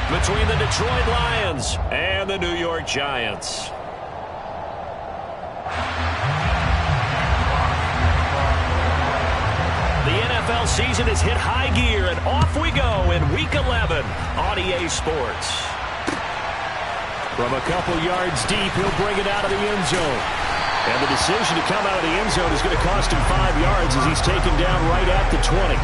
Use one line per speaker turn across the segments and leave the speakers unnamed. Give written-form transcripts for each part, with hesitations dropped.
between the Detroit Lions and the New York Giants. The NFL season has hit high gear, and off we go in Week 11 on EA Sports. From a couple yards deep, he'll bring it out of the end zone. And the decision to come out of the end zone is going to cost him 5 yards as he's taken down right at the 20.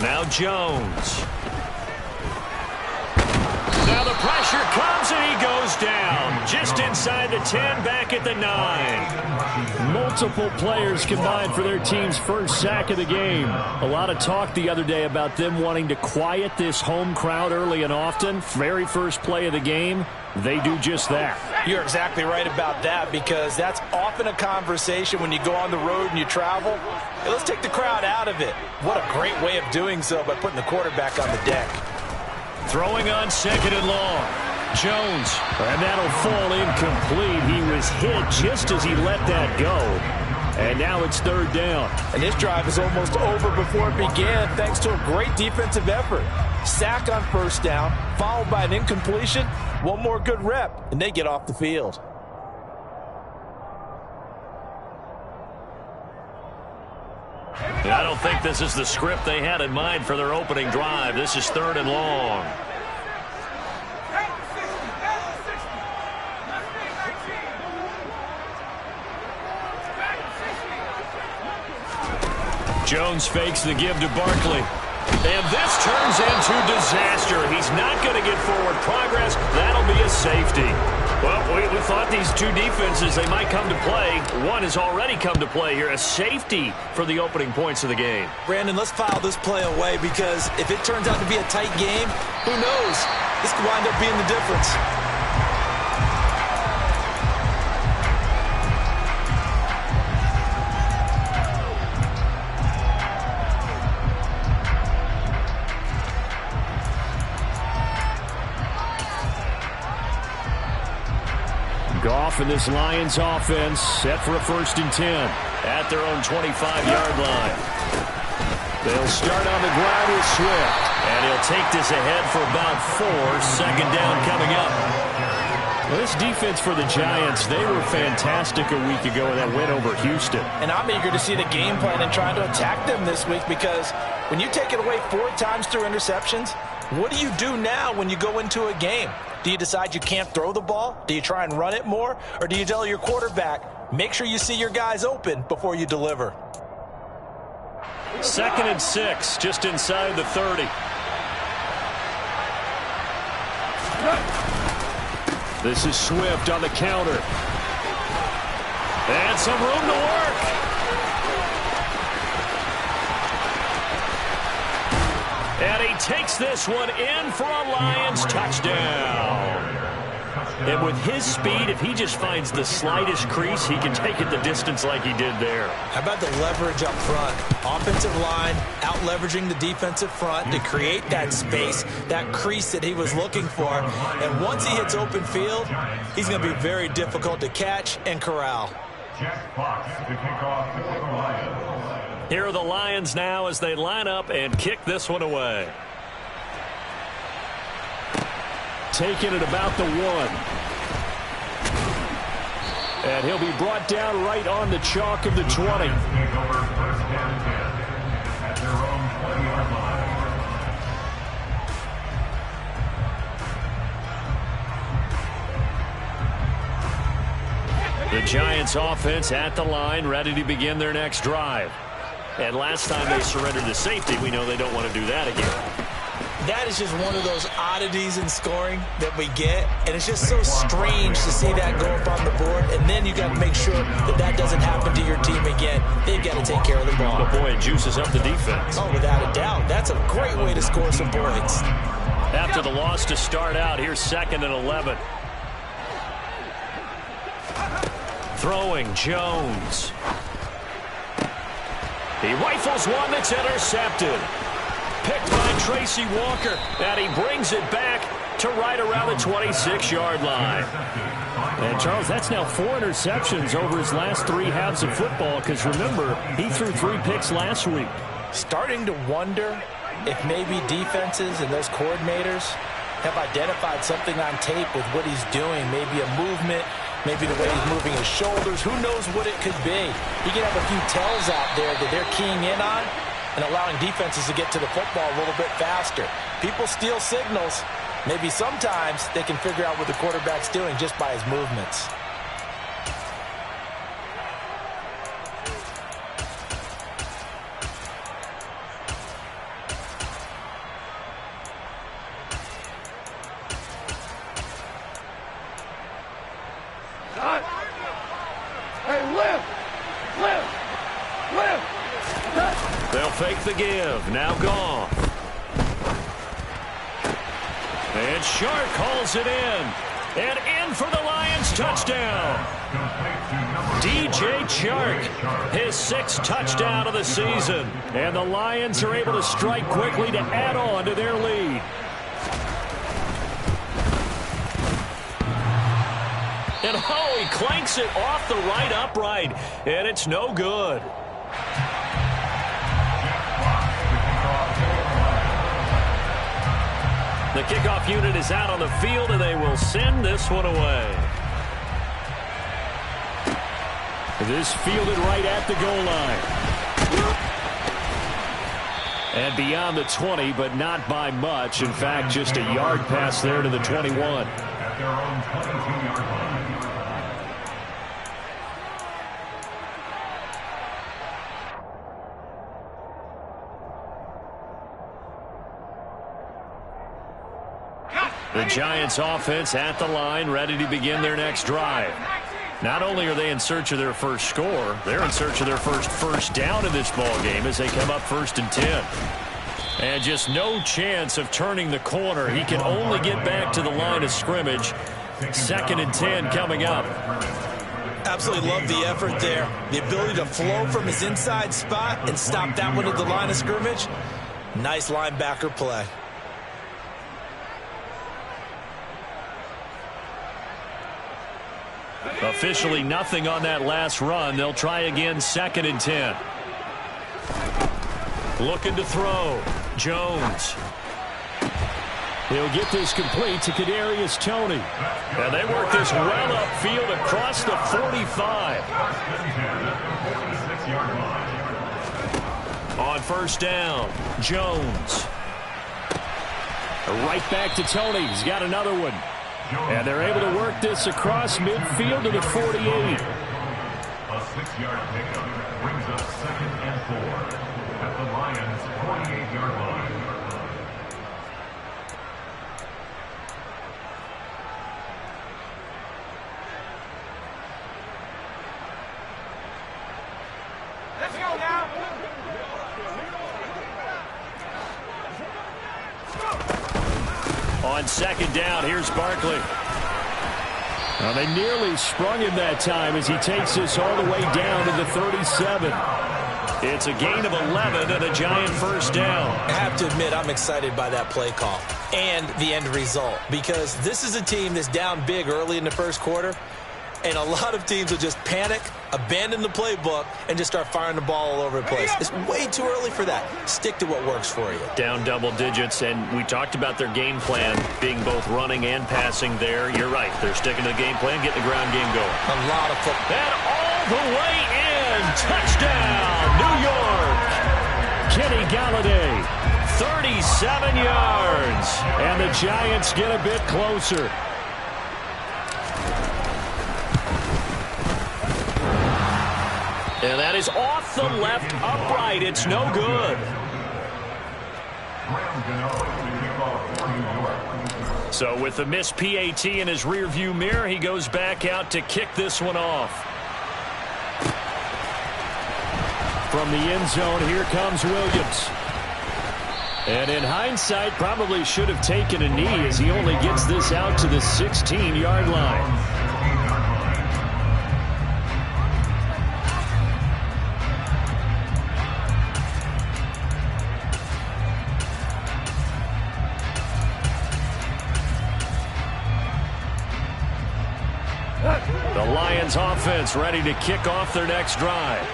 Now Jones. Now the pressure comes and he goes down. Just inside the 10, back at the 9.
Multiple players combined for their team's first sack of the game. A lot of talk the other day about them wanting to quiet this home crowd early and often. Very first play of the game, they do just that.
You're exactly right about that, because that's often a conversation when you go on the road and you travel. Hey, let's take the crowd out of it. What a great way of doing so by putting the quarterback on the deck.
Throwing on 2nd and long. Jones.
And that'll fall incomplete. He was hit just as he let that go. And now it's 3rd down.
And this drive is almost over before it began, thanks to a great defensive effort. Sack on 1st down, followed by an incompletion. One more good rep, and they get off the field.
I don't think this is the script they had in mind for their opening drive. This is 3rd and long. Jones fakes the give to Barkley. And this turns into disaster. He's not going to get forward progress. That'll be a safety. Well, we thought these two defenses, they might come to play. One has already come to play here. A safety for the opening points of the game.
Brandon, let's file this play away, because if it turns out to be a tight game, who knows? This could wind up being the difference.
Goff and this Lions offense set for a 1st and 10
at their own 25-yard line.
They'll start on the ground with Swift.
And he'll take this ahead for about 4. 2nd down coming up.
Well, this defense for the Giants, they were fantastic a week ago in that win over Houston.
And I'm eager to see the game plan and trying to attack them this week, because when you take it away 4 times through interceptions, what do you do now when you go into a game? Do you decide you can't throw the ball? Do you try and run it more? Or do you tell your quarterback, make sure you see your guys open before you deliver?
2nd and 6, just inside the 30.
This is Swift on the counter.
And some room to work. And he takes this one in for a Lions touchdown. And with his speed, if he just finds the slightest crease, he can take it the distance like he did there.
How about the leverage up front? Offensive line out-leveraging the defensive front to create that space, that crease that he was looking for. And once he hits open field, he's going to be very difficult to catch and corral.
Here are the Lions now as they line up and kick this one away.
Taking it about the 1. And he'll be brought down right on the chalk of the 20.
The Giants offense at the line, ready to begin their next drive. And last time they surrendered the safety, we know they don't want to do that again.
That is just one of those oddities in scoring that we get, and it's just so strange to see that go up on the board, and then you got to make sure that that doesn't happen to your team again. They've got to take care of the ball.
But boy, it juices up the defense.
Oh, without a doubt. That's a great way to score some points.
After the loss to start out, here's 2nd and 11.
Throwing, Jones. He rifles one that's intercepted. Picked by Tracy Walker, and he brings it back to right around the 26-yard line. And, Charles, that's now 4 interceptions over his last 3 halves of football, because, remember, he threw 3 picks last week.
Starting to wonder if maybe defenses and those coordinators have identified something on tape with what he's doing, maybe a movement, maybe the way he's moving his shoulders. Who knows what it could be? He could have a few tells out there that they're keying in on and allowing defenses to get to the football a little bit faster. People steal signals. Maybe sometimes they can figure out what the quarterback's doing just by his movements.
They'll fake the give. Now gone. And Shark calls it in. And in for the Lions touchdown. DJ Chark, his 6th touchdown of the season. And the Lions are able to strike quickly to add on to their lead. And oh, he clanks it off the right upright. And it's no good. The kickoff unit is out on the field, and they will send this one away. This fielded right at the goal line. And beyond the 20, but not by much. In fact, just a yard pass there to the 21.
At their own 22-yard line.
The Giants offense at the line, ready to begin their next drive. Not only are they in search of their first score, they're in search of their first down in this ball game as they come up 1st and 10. And just no chance of turning the corner. He can only get back to the line of scrimmage. 2nd and 10 coming up.
Absolutely love the effort there. The ability to flow from his inside spot and stop that one at the line of scrimmage. Nice linebacker play.
Officially nothing on that last run. They'll try again 2nd and 10. Looking to throw. Jones. He'll get this complete to Kadarius Toney. And they work this well upfield across the 45. On 1st down, Jones. Right back to Toney. He's got another one. And they're able to work this across midfield to the 48.
A 6-yard pickup brings us 2nd and 4 at the Lions' 48-yard line.
Let's go now.
On 2nd down, here's Barkley. Well, they nearly sprung him that time as he takes this all the way down to the 37. It's a gain of 11 and a Giant 1st down.
I have to admit, I'm excited by that play call and the end result, because this is a team that's down big early in the 1st quarter, and a lot of teams will just panic, abandon the playbook, and just start firing the ball all over the place. It's way too early for that. Stick to what works for you.
Down double digits, and we talked about their game plan being both running and passing there. You're right. They're sticking to the game plan, getting the ground game going.
A lot of football.
And all the way in. Touchdown, New York. Kenny Galladay, 37 yards. And the Giants get a bit closer. And that is off the left upright. It's no good. So with the missed PAT in his rearview mirror, he goes back out to kick this one off. From the end zone, here comes Williams. And in hindsight, probably should have taken a knee as he only gets this out to the 16-yard line. Lions offense ready to kick off their next drive.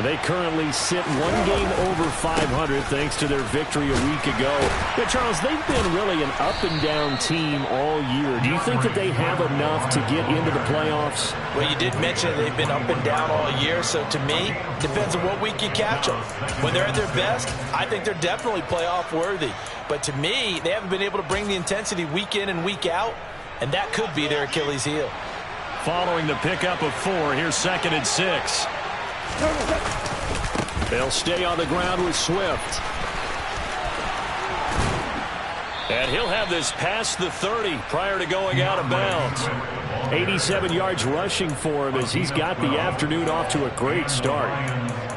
They currently sit one game over 500 thanks to their victory a week ago. But, Charles, they've been really an up-and-down team all year. Do you think that they have enough to get into the playoffs?
Well, you did mention they've been up and down all year, so to me, depends on what week you catch them. When they're at their best, I think they're definitely playoff worthy. But to me, they haven't been able to bring the intensity week in and week out, and that could be their Achilles heel.
Following the pickup of 4, here's 2nd and 6. They'll stay on the ground with Swift. And he'll have this past the 30 prior to going out of bounds. 87 yards rushing for him as he's got the afternoon off to a great start.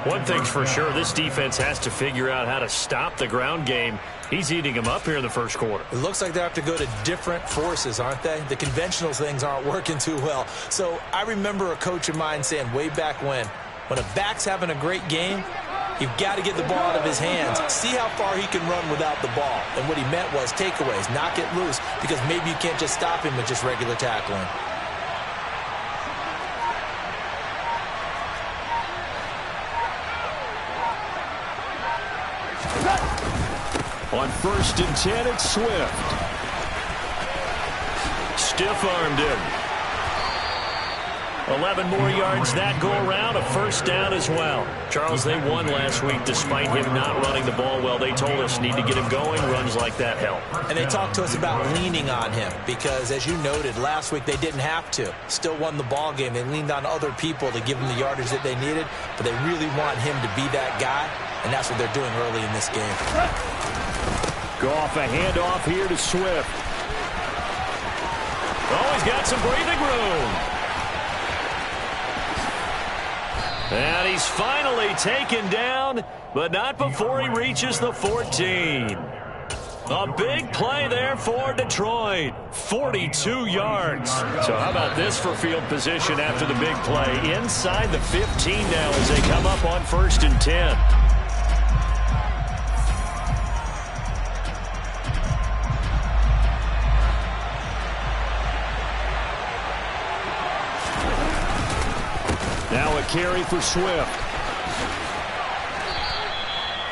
One thing's for sure, this defense has to figure out how to stop the ground game. He's eating them up here in the first quarter.
It looks like they have to go to different forces, aren't they? The conventional things aren't working too well. So I remember a coach of mine saying way back when a back's having a great game, you've got to get the ball out of his hands. See how far he can run without the ball. And what he meant was takeaways, knock it loose, because maybe you can't just stop him with just regular tackling.
On 1st and 10, it's Swift. Stiff-armed him. 11 more yards that go around, a first down as well. Charles, they won last week despite him not running the ball well. They told us need to get him going. Runs like that help.
And they talked to us about leaning on him because, as you noted, last week they didn't have to. Still won the ball game. They leaned on other people to give them the yardage that they needed, but they really want him to be that guy, and that's what they're doing early in this game.
Goff a handoff here to Swift. Oh, he's got some breathing room. And he's finally taken down, but not before he reaches the 14. A big play there for Detroit. 42 yards. So how about this for field position after the big play? Inside the 15 now as they come up on 1st and 10. Now a carry for Swift.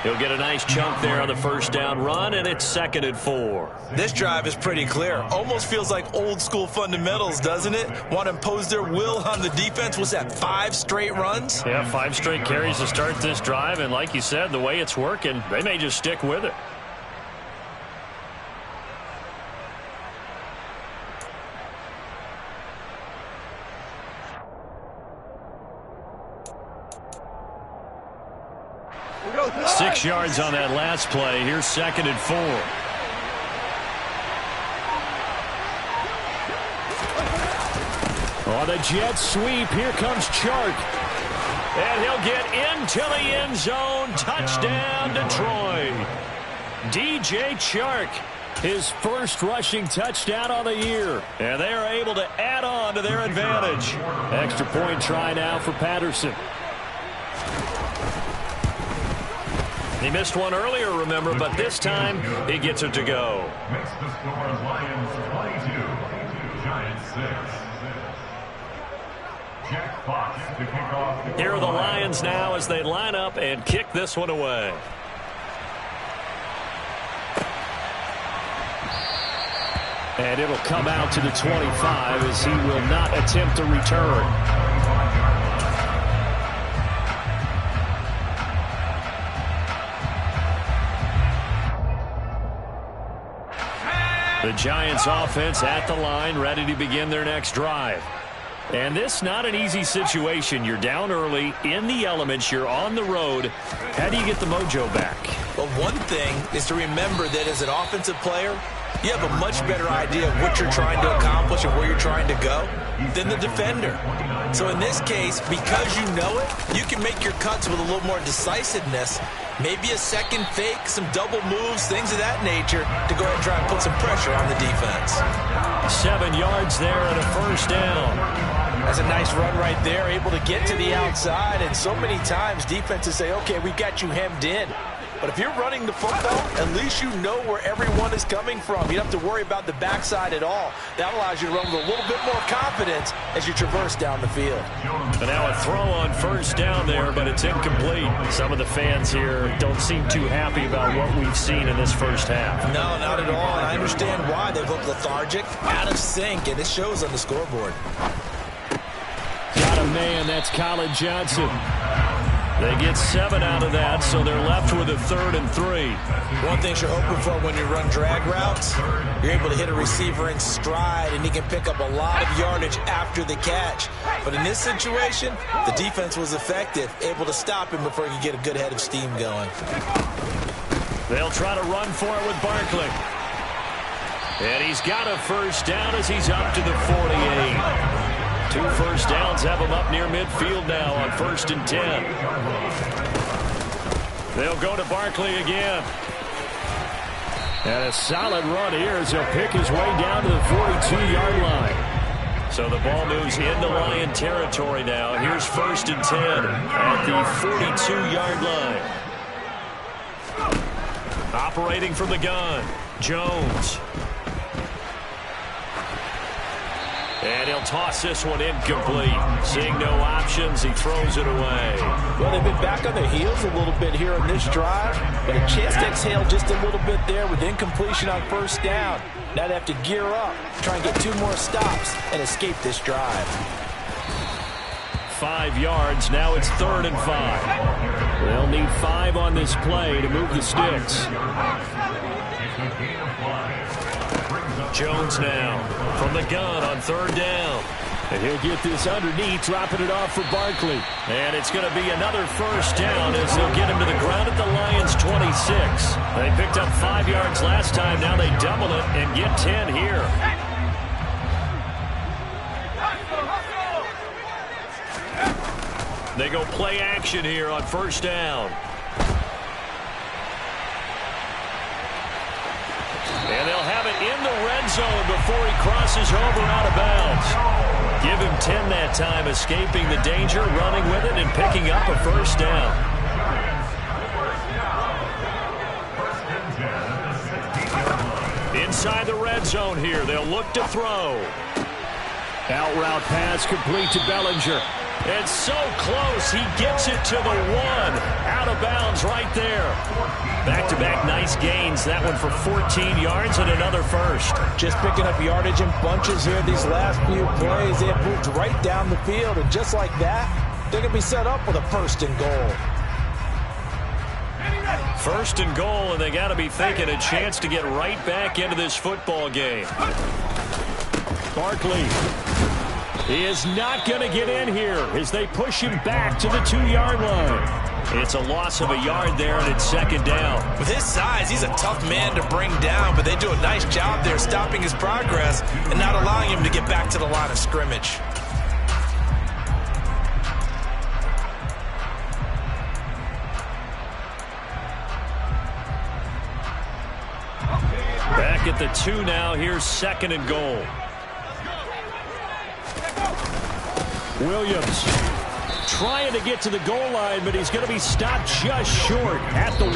He'll get a nice chunk there on the first down run, and it's 2nd and 4.
This drive is pretty clear. Almost feels like old school fundamentals, doesn't it? Want to impose their will on the defense. Was that 5 straight runs?
Yeah, 5 straight carries to start this drive, and like you said, the way it's working, they may just stick with it. Six yards on that last play. Here's 2nd and 4. On the jet sweep, here comes Chark. And he'll get into the end zone. Touchdown, Detroit. DJ Chark, his first rushing touchdown on the year. And they are able to add on to their advantage. Extra point try now for Patterson. He missed one earlier, remember, but this time he gets it to go.
Makes the score Lions 22, Giants 6. Jack Fox to kick off.
Here are the Lions now as they line up and kick this one away. And it'll come out to the 25 as he will not attempt to return. The Giants offense at the line, ready to begin their next drive. And this not an easy situation. You're down early, in the elements, you're on the road. How do you get the mojo back?
Well, one thing is to remember that as an offensive player, you have a much better idea of what you're trying to accomplish and where you're trying to go than the defender. So in this case, because you know it, you can make your cuts with a little more decisiveness. Maybe a second fake, some double moves, things of that nature to go ahead and try and put some pressure on the defense.
7 yards there and a first down.
That's a nice run right there, able to get to the outside. And so many times defenses say, okay, we've got you hemmed in. But if you're running the football, at least you know where everyone is coming from. You don't have to worry about the backside at all. That allows you to run with a little bit more confidence as you traverse down the field.
And now a throw on first down there, but it's incomplete. Some of the fans here don't seem too happy about what we've seen in this first half.
No, not at all, and I understand why. They look lethargic, out of sync, and it shows on the scoreboard.
Got a man, that's Colin Johnson. They get 7 out of that, so they're left with a 3rd and 3.
One thing you're hoping for when you run drag routes, you're able to hit a receiver in stride, and he can pick up a lot of yardage after the catch. But in this situation, the defense was effective, able to stop him before he could get a good head of steam going.
They'll try to run for it with Barkley. And he's got a first down as he's up to the 48. 2 first downs have him up near midfield now on 1st and 10. They'll go to Barkley again. And a solid run here as he'll pick his way down to the 42-yard line. So the ball moves into Lion territory now. Here's 1st and 10 at the 42-yard line. Operating from the gun, Jones. And he'll toss this one incomplete. Seeing no options, he throws it away.
Well, they've been back on their heels a little bit here on this drive, but a chance to exhale just a little bit there with incompletion on first down. Now they have to gear up, try and get 2 more stops, and escape this drive.
5 yards, now it's 3rd and 5. They'll need 5 on this play to move the sticks. Jones now from the gun on 3rd down. And he'll get this underneath, dropping it off for Barkley. And it's going to be another first down as they'll get him to the ground at the Lions' 26. They picked up 5 yards last time. Now they double it and get 10 here. They go play action here on first down. And they'll have it in the red zone before he crosses over out of bounds. Give him 10 that time, escaping the danger, running with it, and picking up a first down. Inside the red zone here, they'll look to throw. Out route pass complete to Bellinger. It's so close, he gets it to the 1. Out of bounds right there. Back-to-back nice gains. That one for 14 yards and another first.
Just picking up yardage in bunches here these last few plays. They have moved right down the field, and just like that, they're going to be set up with a 1st and goal.
1st and goal, and they got to be thinking a chance to get right back into this football game. Barkley. He is not going to get in here as they push him back to the 2-yard line. It's a loss of a yard there, and it's 2nd down.
With his size, he's a tough man to bring down, but they do a nice job there stopping his progress and not allowing him to get back to the line of scrimmage.
Back at the 2 now. Here's 2nd and goal. Williams trying to get to the goal line, but he's going to be stopped just short at the 1.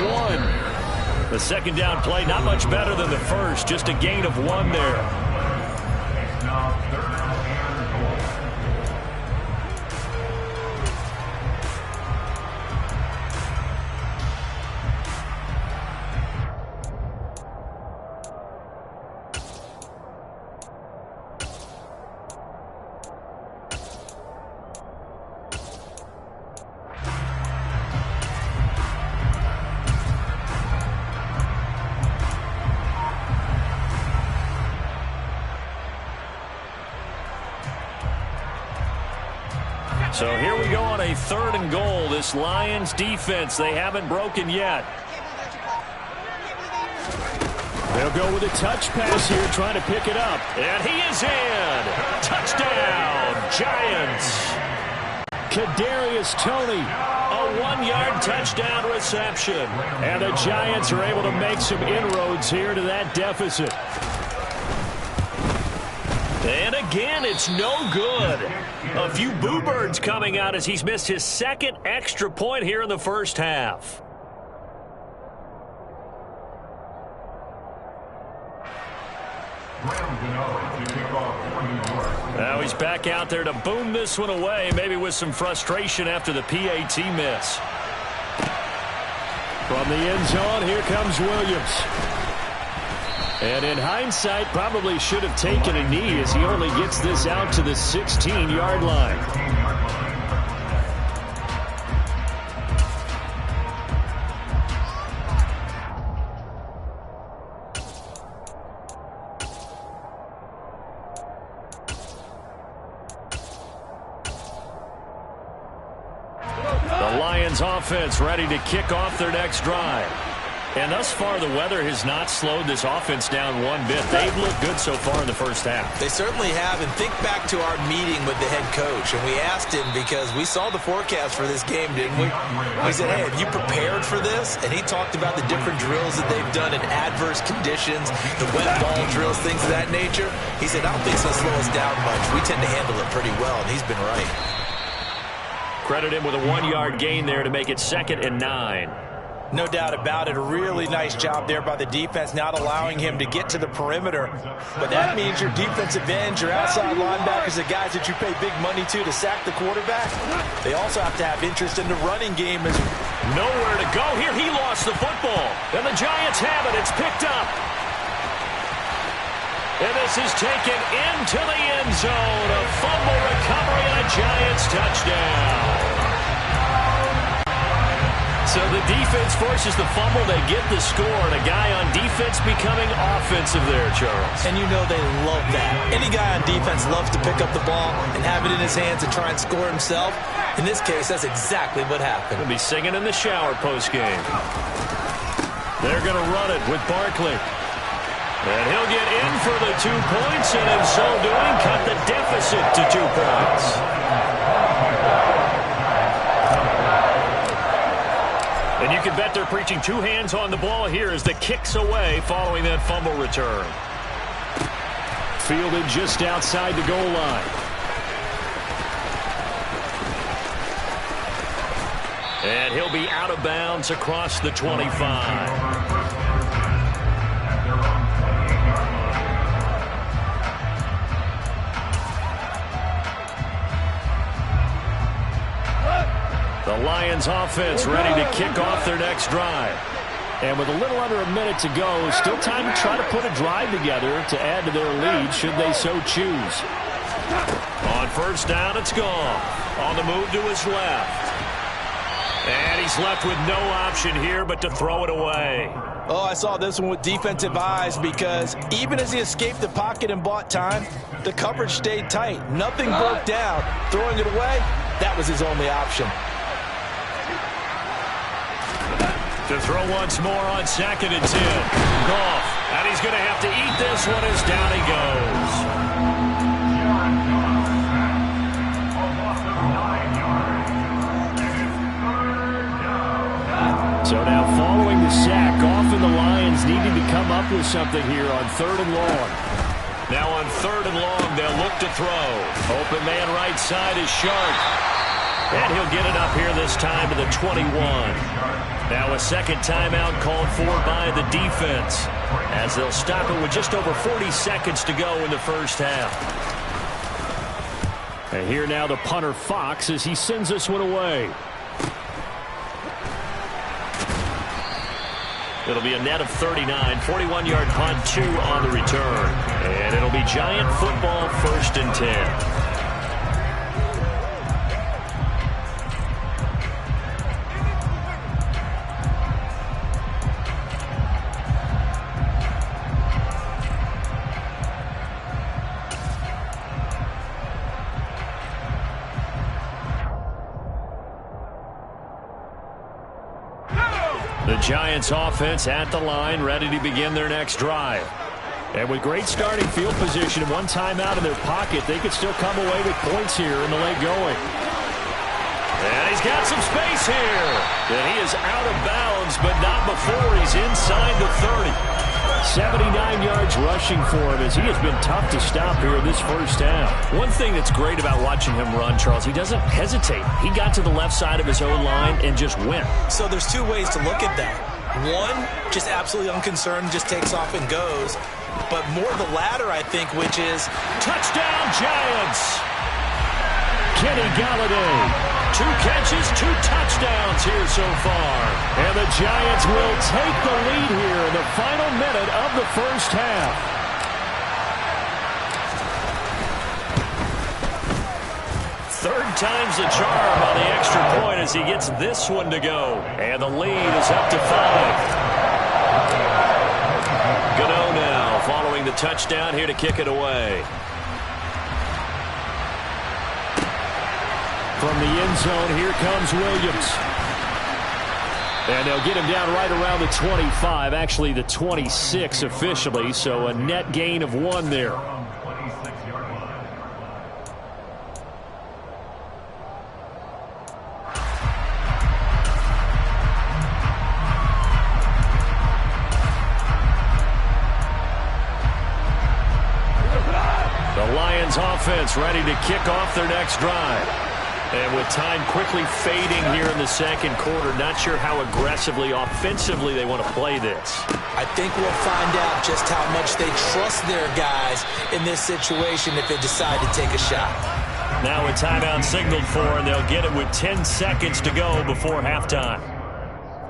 The 2nd down play, not much better than the first, just a gain of 1 there. So here we go on a 3rd and goal. This Lions defense, they haven't broken yet. They'll go with a touch pass here, trying to pick it up. And he is in. Touchdown, Giants. Kadarius Toney, a 1-yard touchdown reception. And the Giants are able to make some inroads here to that deficit. And again, it's no good. A few boo birds coming out as he's missed his 2nd extra point here in the first half. Now he's back out there to boom this one away, maybe with some frustration after the PAT miss. From the end zone, here comes Williams. And in hindsight, probably should have taken a knee as he only gets this out to the 16-yard line. Offense ready to kick off their next drive. And thus far, the weather has not slowed this offense down one bit. They've looked good so far in the first half.
They certainly have. And think back to our meeting with the head coach. And we asked him, because we saw the forecast for this game, didn't we? We said, hey, have you prepared for this? And he talked about the different drills that they've done in adverse conditions, the wet ball drills, things of that nature. He said, I don't think it's going to slow us down much. We tend to handle it pretty well, and he's been right.
Credit him with a 1-yard gain there to make it 2nd and 9.
No doubt about it. A really nice job there by the defense, not allowing him to get to the perimeter. But that means your defensive ends, your outside linebackers, the guys that you pay big money to sack the quarterback, they also have to have interest in the running game.
Nowhere to go here. He lost the football. And the Giants have it. It's picked up. And this is taken into the end zone. A fumble recovery and a Giants touchdown. So the defense forces the fumble. They get the score. And a guy on defense becoming offensive there, Charles.
And you know they love that. Any guy on defense loves to pick up the ball and have it in his hands and try and score himself. In this case, that's exactly what happened.
He'll be singing in the shower post-game. They're going to run it with Barkley. And he'll get in for the 2 points, and in so doing, cut the deficit to 2 points. And you can bet they're preaching 2 hands on the ball here as the kick's away following that fumble return. Fielded just outside the goal line. And he'll be out of bounds across the 25. The Lions offense ready to kick off their next drive. And with a little under a minute to go, still time to try to put a drive together to add to their lead should they so choose. On first down, it's Goff. On the move to his left. And he's left with no option here but to throw it away.
Oh, I saw this one with defensive eyes, because even as he escaped the pocket and bought time, the coverage stayed tight. Nothing broke down. Throwing it away, that was his only option.
To throw once more on 2nd and 10. Goff. And he's going to have to eat this one as down he goes. So now following the sack, Goff and the Lions needing to come up with something here on 3rd and long. Now on 3rd and long, they'll look to throw. Open man right side is Sharp. And he'll get it up here this time to the 21. Now a second timeout called for by the defense, as they'll stop it with just over 40 seconds to go in the first half. And here now the punter Fox as he sends this one away. It'll be a net of 39, 41-yard punt, 2 on the return. And it'll be Giant football, 1st and 10. The Giants offense at the line, ready to begin their next drive. And with great starting field position and 1 timeout in their pocket, they could still come away with points here in the late going. And he's got some space here. And he is out of bounds, but not before he's inside the 30. 79 yards rushing for him as he has been tough to stop here in this first half. One thing that's great about watching him run, Charles, he doesn't hesitate. He got to the left side of his own line and just went.
So there's 2 ways to look at that. One, just absolutely unconcerned, just takes off and goes. But more the latter, I think, which is
touchdown Giants. Kenny Golladay, 2 catches, 2 touchdowns here so far. And the Giants will take the lead here in the final minute of the first half. Third time's the charm on the extra point as he gets this one to go. And the lead is up to 5. Gano now following the touchdown here to kick it away. From the end zone, here comes Williams. And they'll get him down right around the 25, actually the 26 officially, so a net gain of 1 there. The Lions offense ready to kick off their next drive. And with time quickly fading here in the second quarter, not sure how aggressively, offensively they want to play this.
I think we'll find out just how much they trust their guys in this situation if they decide to take a shot.
Now a timeout signaled for, and they'll get it with 10 seconds to go before halftime.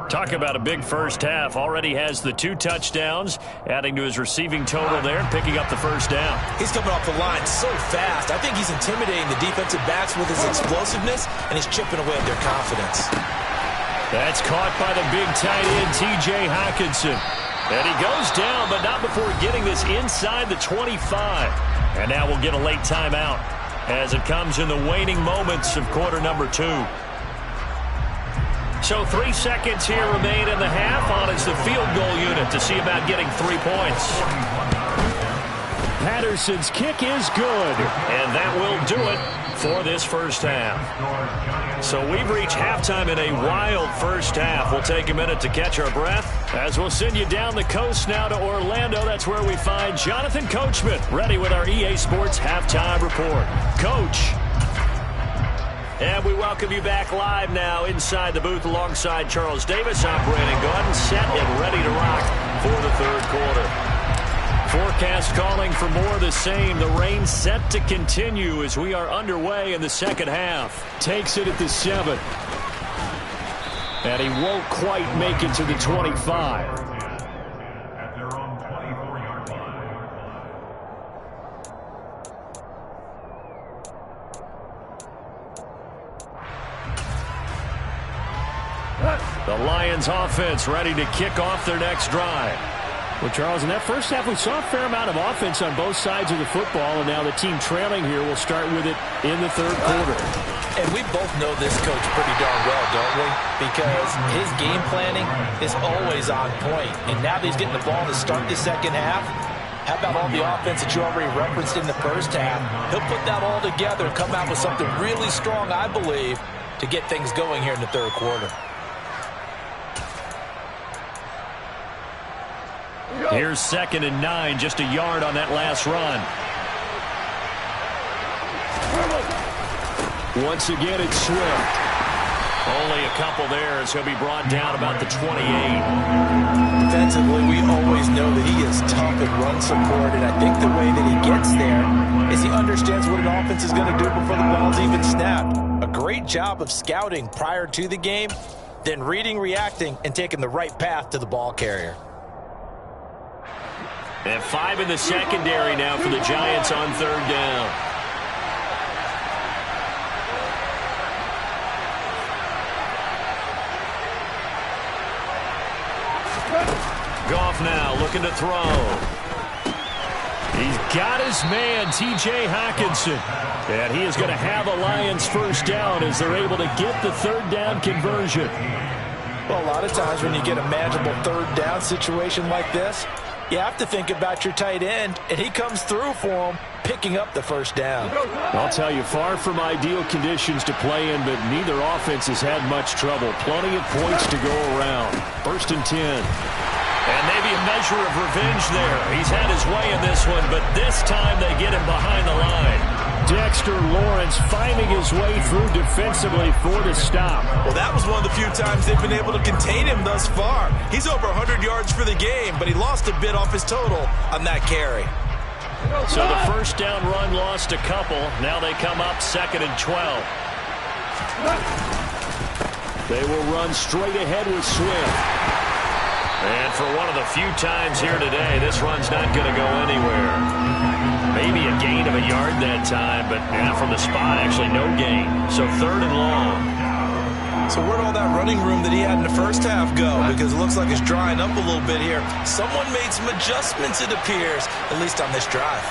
Talk about a big first half. Already has the 2 touchdowns, adding to his receiving total there and picking up the first down.
He's coming off the line so fast. I think he's intimidating the defensive backs with his explosiveness, and he's chipping away at their confidence.
That's caught by the big tight end, T.J. Hockenson. And he goes down, but not before getting this inside the 25. And now we'll get a late timeout as it comes in the waning moments of quarter number 2. So 3 seconds here remain in the half. On is the field goal unit to see about getting 3 points. Patterson's kick is good. And that will do it for this first half. So we've reached halftime in a wild first half. We'll take a minute to catch our breath as we'll send you down the coast now to Orlando. That's where we find Jonathan Coachman ready with our EA Sports halftime report. Coach. And we welcome you back live now inside the booth alongside Charles Davis. I'm Brandon Gaudin, set and ready to rock for the third quarter. Forecast calling for more of the same. The rain set to continue as we are underway in the second half. Takes it at the 7. And he won't quite make it to the 25. The Lions offense ready to kick off their next drive. Well, Charles, in that first half, we saw a fair amount of offense on both sides of the football, and now the team trailing here will start with it in the third quarter.
And we both know this coach pretty darn well, don't we? Because his game planning is always on point. And now that he's getting the ball to start the second half, how about all the offense that you already referenced in the first half? He'll put that all together and come out with something really strong, I believe, to get things going here in the third quarter.
Here's 2nd and 9, just a yard on that last run. Once again, it's Swift. Only a couple there as he'll be brought down about the 28.
Defensively, we always know that he is tough at run support, and I think the way that he gets there is he understands what an offense is going to do before the ball's even snapped. A great job of scouting prior to the game, then reading, reacting, and taking the right path to the ball carrier.
And 5 in the secondary now for the Giants on third down. Goff now looking to throw. He's got his man, T.J. Hockenson. And he is going to have a Lions first down as they're able to get the third down conversion.
Well, a lot of times when you get a manageable third down situation like this, you have to think about your tight end, and he comes through for him, picking up the first down.
I'll tell you, far from ideal conditions to play in, but neither offense has had much trouble. Plenty of points to go around. 1st and 10. And maybe a measure of revenge there. He's had his way in this one, but this time they get him behind the line. Dexter Lawrence finding his way through defensively for the stop.
Well, that was one of the few times they've been able to contain him thus far. He's over 100 yards for the game, but he lost a bit off his total on that carry.
So the first down run lost a couple. Now they come up 2nd and 12. They will run straight ahead with Swift. And for one of the few times here today, this run's not going to go anywhere. Maybe a gain of a yard that time, but from the spot, actually no gain. So 3rd and long.
So where'd all that running room that he had in the first half go? Because it looks like it's drying up a little bit here. Someone made some adjustments, it appears, at least on this drive.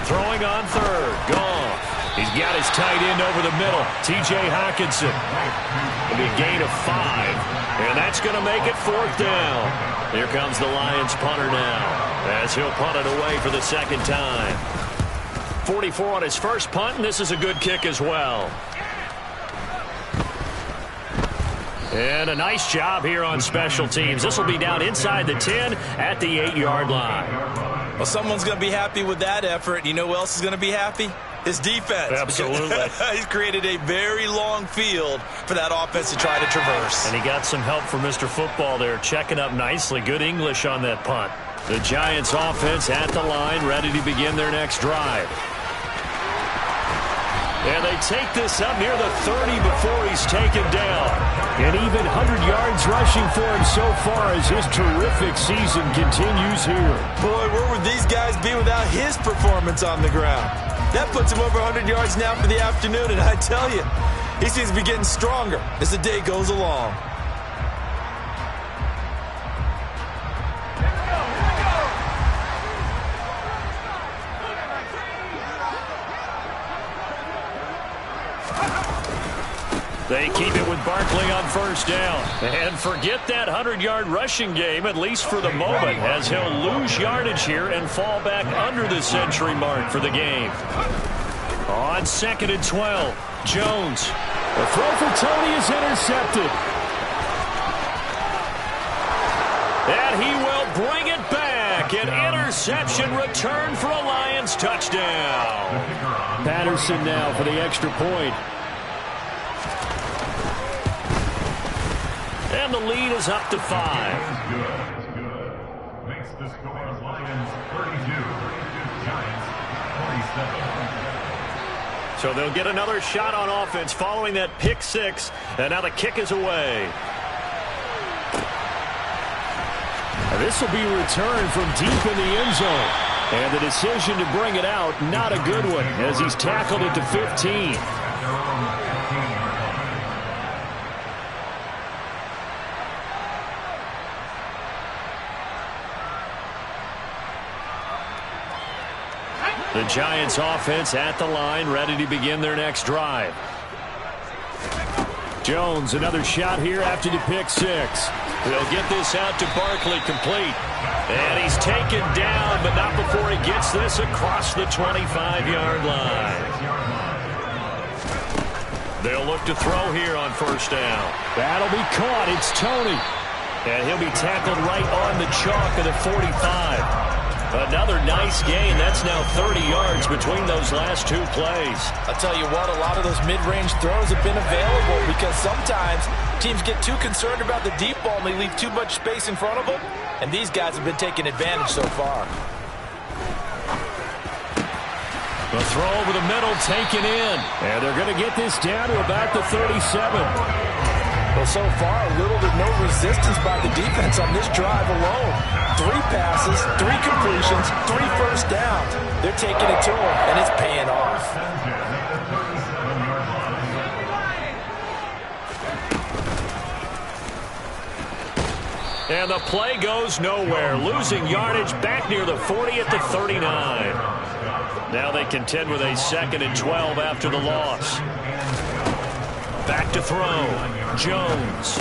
Throwing on 3rd. Goff. He's got his tight end over the middle. T.J. Hockenson. It'll be a gain of 5. And that's going to make it 4th down. Here comes the Lions punter now, as he'll punt it away for the 2nd time. 44 on his first punt, and this is a good kick as well. And a nice job here on special teams. This will be down inside the 10 at the 8-yard line.
Well, someone's going to be happy with that effort. You know who else is going to be happy? His defense.
Absolutely.
He's created a very long field for that offense to try to traverse.
And he got some help from Mr. Football there, checking up nicely. Good English on that punt. The Giants offense at the line, ready to begin their next drive. And they take this up near the 30 before he's taken down. And even 100 yards rushing for him so far as his terrific season continues here.
Boy, where would these guys be without his performance on the ground? That puts him over 100 yards now for the afternoon, and I tell you, he seems to be getting stronger as the day goes along.
They keep it with Barkley on 1st down. And forget that 100-yard rushing game, at least for the moment, as he'll lose yardage here and fall back under the century mark for the game. On 2nd and 12, Jones. The throw for Tony is intercepted. And he will bring it back. An interception return for a Lions touchdown. Patterson now for the extra point. And the lead is up to 5.
Makes the score Lions 32, Giants 47.
So they'll get another shot on offense following that pick 6. And now the kick is away. And this will be returned from deep in the end zone. And the decision to bring it out, not a good one, as he's tackled it to 15. The Giants offense at the line, ready to begin their next drive. Jones, another shot here after the pick 6. They'll get this out to Barkley, complete. And he's taken down, but not before he gets this across the 25-yard line. They'll look to throw here on 1st down. That'll be caught. It's Tony. And he'll be tackled right on the chalk of the 45. Another nice gain. That's now 30 yards between those last 2 plays.
I'll tell you what, a lot of those mid-range throws have been available because sometimes teams get too concerned about the deep ball and they leave too much space in front of them. And these guys have been taking advantage so far.
The throw over the middle taken in. And they're going to get this down to about the 37.
Well, so far, little to no resistance by the defense on this drive alone. 3 passes, 3 completions, 3 first downs. They're taking it to him, and it's paying off.
And the play goes nowhere. Losing yardage back near the 40 at the 39. Now they contend with a 2nd and 12 after the loss. Back to throw. Jones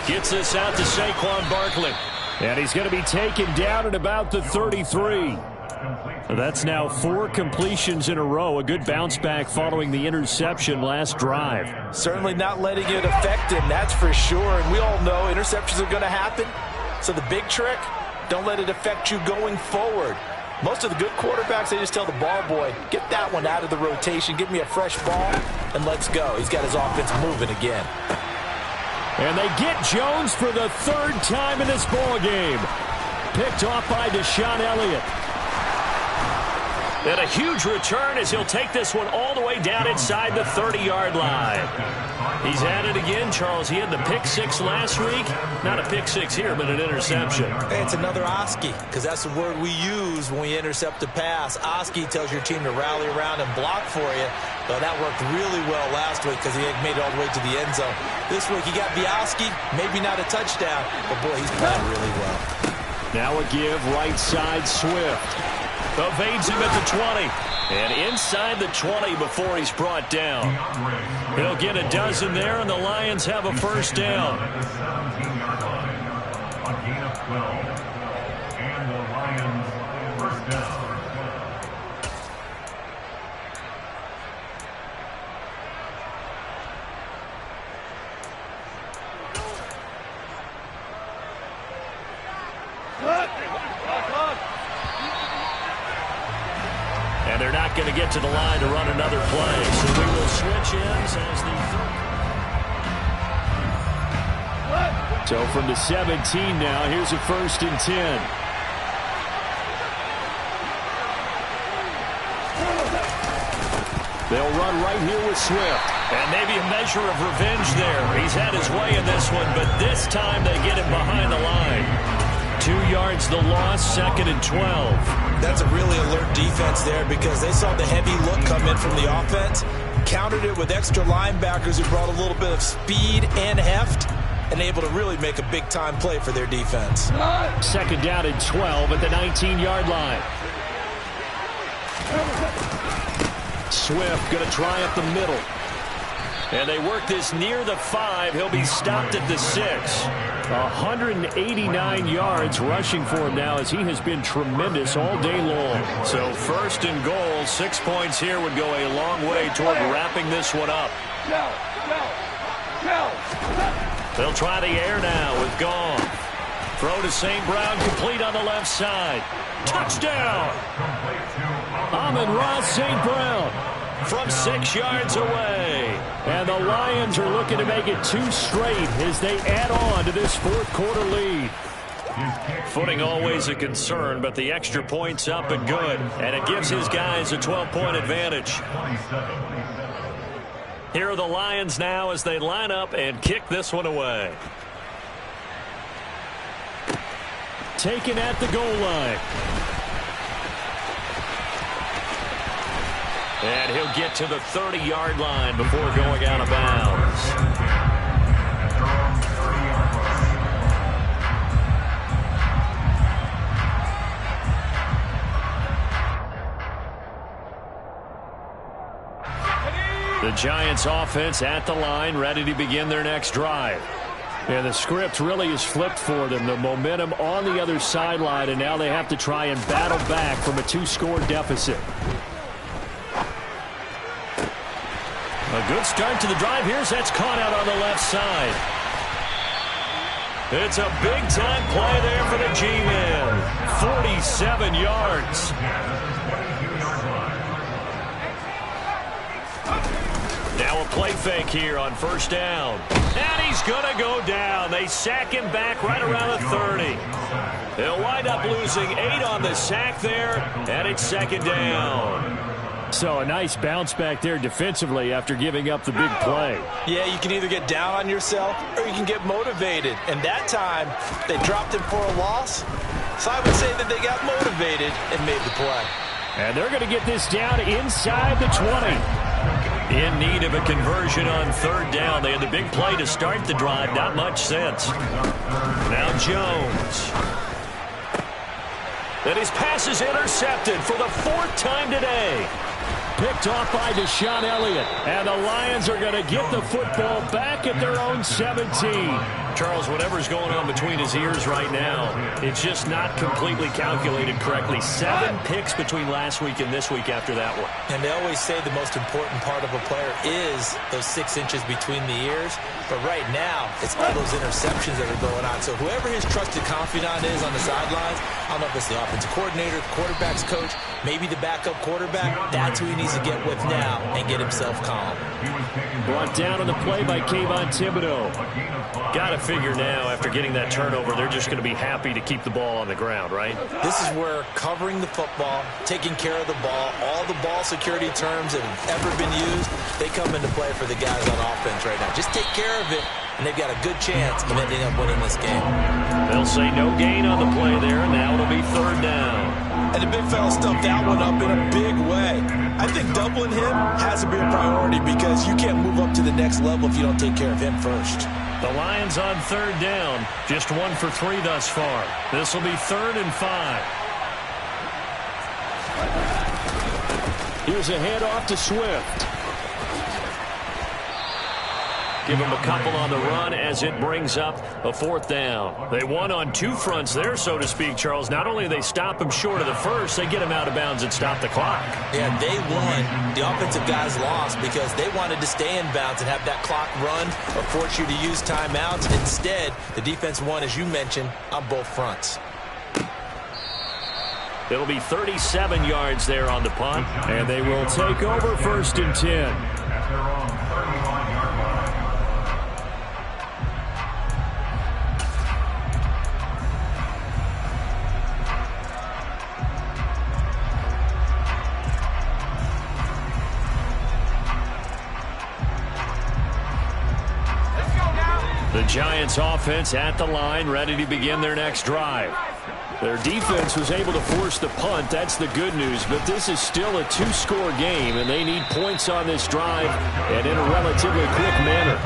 gets this out to Saquon Barkley. And he's going to be taken down at about the 33. That's now 4 completions in a row. A good bounce back following the interception last drive.
Certainly not letting it affect him, that's for sure. And we all know interceptions are going to happen. So the big trick, don't let it affect you going forward. Most of the good quarterbacks, they just tell the ball boy, get that one out of the rotation, give me a fresh ball, and let's go. He's got his offense moving again.
And they get Jones for the third time in this ball game. Picked off by Deshaun Elliott.
And a huge return as he'll take this one all the way down inside the 30-yard line. He's at it again, Charles. He had the pick six last week. Not a pick six here, but an interception.
Hey, it's another Oski, because that's the word we use when we intercept a pass. Oski tells your team to rally around and block for you. But that worked really well last week because he made it all the way to the end zone. This week he got Viosky, maybe not a touchdown, but boy, he's playing really well.
Now a give right side Swift.
Evades him at the 20. And inside the 20 before he's brought down. He'll get a dozen there, and the Lions have a first down.
At the 17-yard line, a gain of 12. And the Lions first down.
And they're not going to get to the line to run another play. So we will switch ends as the third.
So from the 17 now, here's a 1st and 10. They'll run right here with Swift.
And maybe a measure of revenge there. He's had his way in this one, but this time they get him behind the line.
2 yards the loss, 2nd and 12.
That's a really alert defense there because they saw the heavy look come in from the offense, countered it with extra linebackers who brought a little bit of speed and heft, and able to really make a big-time play for their defense.
2nd down and 12 at the 19-yard line. Swift going to try up the middle.
And they work this near the 5. He'll be stopped at the 6.
189 yards rushing for him now as he has been tremendous all day long.
So 1st and goal, 6 points here would go a long way toward wrapping this one up. They'll try the air now with Goff. Throw to St. Brown, complete on the left side. Touchdown!
Amon-Ra St. Brown.
From 6 yards away.
And the Lions are looking to make it 2 straight as they add on to this 4th quarter lead.
Footing always a concern, but the extra point's up and good. And it gives his guys a 12-point advantage. Here are the Lions now as they line up and kick this one away.
Taken at the goal line.
And he'll get to the 30-yard line before going out of bounds.
The Giants offense at the line, ready to begin their next drive. And the script really is flipped for them. The momentum on the other sideline, and now they have to try and battle back from a 2-score deficit.
A good start to the drive. Here's that's caught out on the left side. It's a big-time play there for the G-Men. 47 yards. Now a play fake here on 1st down. And he's going to go down. They sack him back right around the 30. They'll wind up losing 8 on the sack there, and it's 2nd down.
So a nice bounce back there defensively after giving up the big play.
Yeah, you can either get down on yourself or you can get motivated. And that time, they dropped him for a loss. So I would say that they got motivated and made the play.
And they're going to get this down inside the 20.
In need of a conversion on 3rd down. They had the big play to start the drive. Not much sense. Now Jones. And his pass is intercepted for the 4th time today.
Picked off by Deshaun Elliott. And the Lions are going to get the football back at their own 17. Charles, whatever's going on between his ears right now, it's just not completely calculated correctly. 7 picks between last week and this week after that one.
And they always say the most important part of a player is those 6 inches between the ears. But right now, it's all those interceptions that are going on. So whoever his trusted confidant is on the sidelines, I don't know if it's the offensive coordinator, the quarterback's coach, maybe the backup quarterback, that's who he needs to get with now and get himself calm.
Brought down on the play by Kayvon Thibodeaux. Got to figure now, after getting that turnover, they're just going to be happy to keep the ball on the ground, right?
This is where covering the football, taking care of the ball, all the ball security terms that have ever been used, they come into play for the guys on offense right now. Just take care of it, and they've got a good chance of ending up winning this game.
They'll say no gain on the play there. Now it'll be 3rd down.
And the big fella stuffed that one up in a big way. I think doubling him has to be a priority because you can't move up to the next level if you don't take care of him first.
The Lions on 3rd down. Just 1 for 3 thus far. This will be 3rd and 5. Here's a handoff to Swift. Give him a couple on the run as it brings up a 4th down. They won on 2 fronts there, so to speak, Charles. Not only do they stop him short of the first, they get him out of bounds and stop the clock.
Yeah, they won. The offensive guys lost because they wanted to stay in bounds and have that clock run or force you to use timeouts. Instead, the defense won, as you mentioned, on both fronts.
It'll be 37 yards there on the punt, and they will take over 1st and 10. The Giants offense at the line, ready to begin their next drive. Their defense was able to force the punt. That's the good news, but this is still a 2-score game, and they need points on this drive and in a relatively quick manner.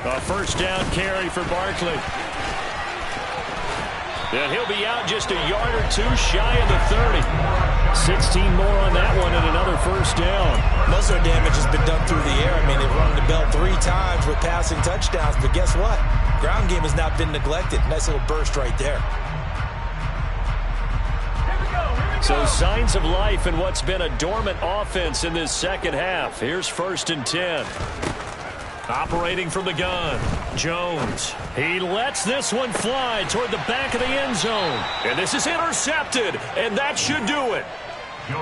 A 1st down carry for Barkley. And he'll be out just a yard or 2 shy of the 30. 16 more on that one and another 1st down.
Most of their damage has been done through the air. I mean, they've rung the bell 3 times with passing touchdowns, but guess what? Ground game has not been neglected. Nice little burst right there.
So signs of life in what's been a dormant offense in this second half. Here's 1st and 10. Operating from the gun, Jones. He lets this one fly toward the back of the end zone. And this is intercepted, and that should do it.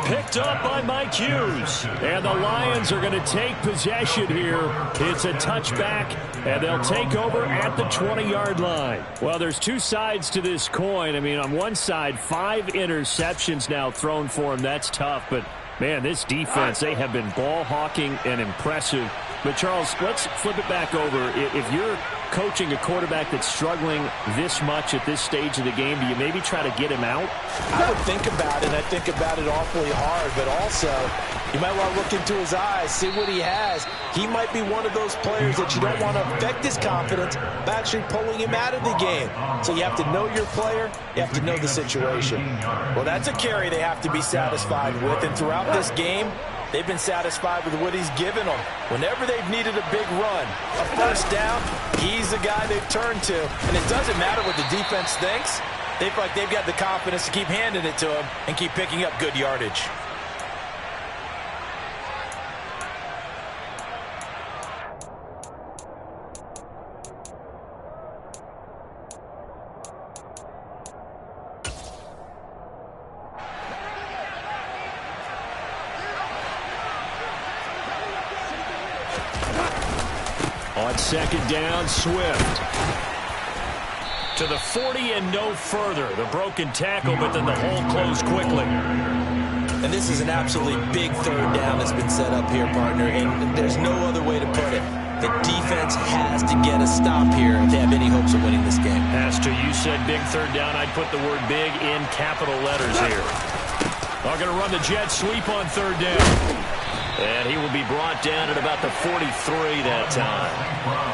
Picked up by Mike Hughes. And the Lions are going to take possession here. It's a touchback, and they'll take over at the 20-yard line. Well, there's 2 sides to this coin. I mean, on one side, 5 interceptions now thrown for him. That's tough, but, man, this defense, they have been ball hawking and impressive. But, Charles, let's flip it back over. If you're coaching a quarterback that's struggling this much at this stage of the game, do you maybe try to get him out?
I would think about it, and I think about it awfully hard. But also, you might want to look into his eyes, see what he has. He might be one of those players that you don't want to affect his confidence by actually pulling him out of the game. So you have to know your player. You have to know the situation. Well, that's a carry they have to be satisfied with. And throughout this game, they've been satisfied with what he's given them. Whenever they've needed a big run, a 1st down, he's the guy they've turned to. And it doesn't matter what the defense thinks. They feel like they've got the confidence to keep handing it to him and keep picking up good yardage.
On 2nd down, Swift. To the 40 and no further. The broken tackle, but then the hole closed quickly.
And this is an absolutely big 3rd down that's been set up here, partner, and there's no other way to put it. The defense has to get a stop here to have any hopes of winning this game.
Has to. You said big 3rd down. I'd put the word big in capital letters here. They're going to run the jet sweep on 3rd down. And he will be brought down at about the 43 that time.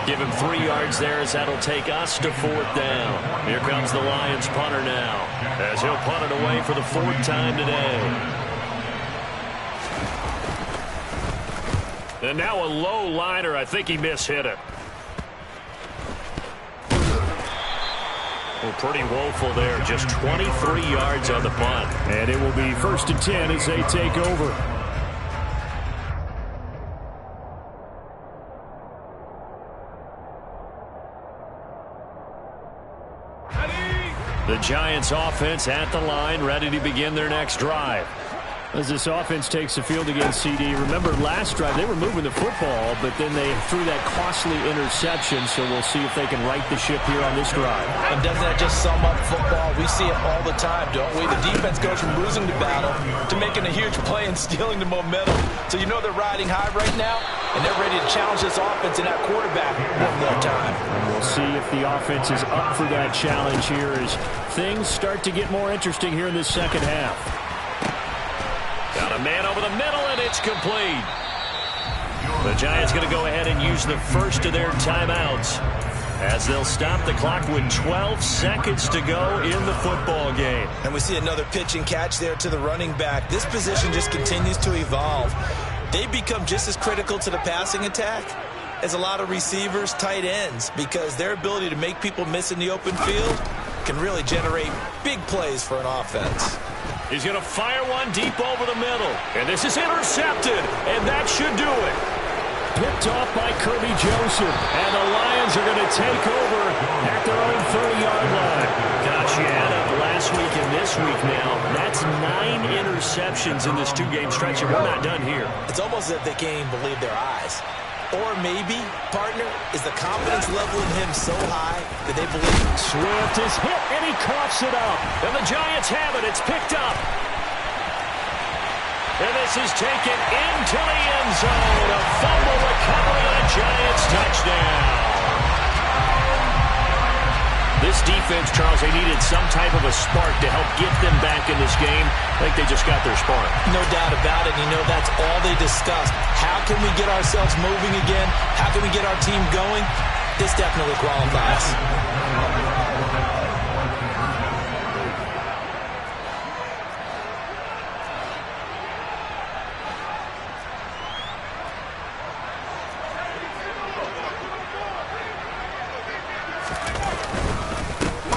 Give him 3 yards there as that'll take us to 4th down. Here comes the Lions punter now as he'll punt it away for the 4th time today. And now a low liner. I think he mishit it. Well, pretty woeful there. Just 23 yards on the punt.
And it will be 1st and 10 as they take over. The Giants offense at the line, ready to begin their next drive. As this offense takes the field against CD, remember last drive they were moving the football, but then they threw that costly interception, so we'll see if they can right the ship here on this drive.
And doesn't that just sum up football? We see it all the time, don't we? The defense goes from losing the battle to making a huge play and stealing the momentum. So you know they're riding high right now, and they're ready to challenge this offense and that quarterback one more time.
And we'll see if the offense is up for that challenge here as things start to get more interesting here in this second half.
Got a man over the middle, and it's complete. The Giants going to go ahead and use the first of their timeouts as they'll stop the clock with 12 seconds to go in the football game.
And we see another pitch and catch there to the running back. This position just continues to evolve. They become just as critical to the passing attack as a lot of receivers, tight ends, because their ability to make people miss in the open field can really generate big plays for an offense.
He's going to fire one deep over the middle. And this is intercepted, and that should do it.
Picked off by Kirby Joseph, and the Lions are going to take over at their own 30-yard line.
Gosh, you add up last week and this week now. That's 9 interceptions in this 2-game stretch, and we're not done here.
It's almost as if they can't even believe their eyes. Or maybe, partner, is the confidence level in him so high that they believe.
Swift is hit, and he coughs it up.
And the Giants have it. It's picked up. And this is taken into the end zone. A fumble recovery and a Giants touchdown. This defense, Charles, they needed some type of a spark to help get them back in this game. I think they just got their spark.
No doubt about it. You know, that's all they discussed. How can we get ourselves moving again? How can we get our team going? This definitely qualifies.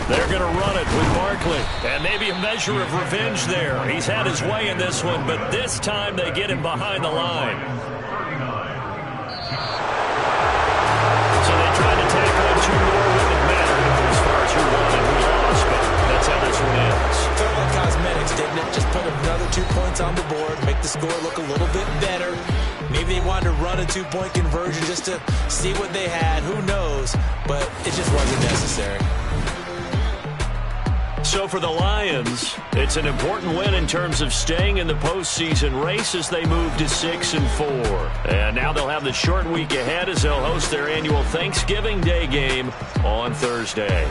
They're going to run it with Barkley. And maybe a measure of revenge there. He's had his way in this one, but this time they get him behind the line. So they tried to tack on 2 more. Wouldn't matter as far as who won and who lost, but that's how this one ends.
Felt like cosmetics, didn't it? Just put another 2 points on the board, make the score look a little bit better. Maybe they wanted to run a 2-point conversion just to see what they had. Who knows? But it just wasn't necessary.
So for the Lions, it's an important win in terms of staying in the postseason race as they move to 6-4. And now they'll have the short week ahead as they'll host their annual Thanksgiving Day game on Thursday.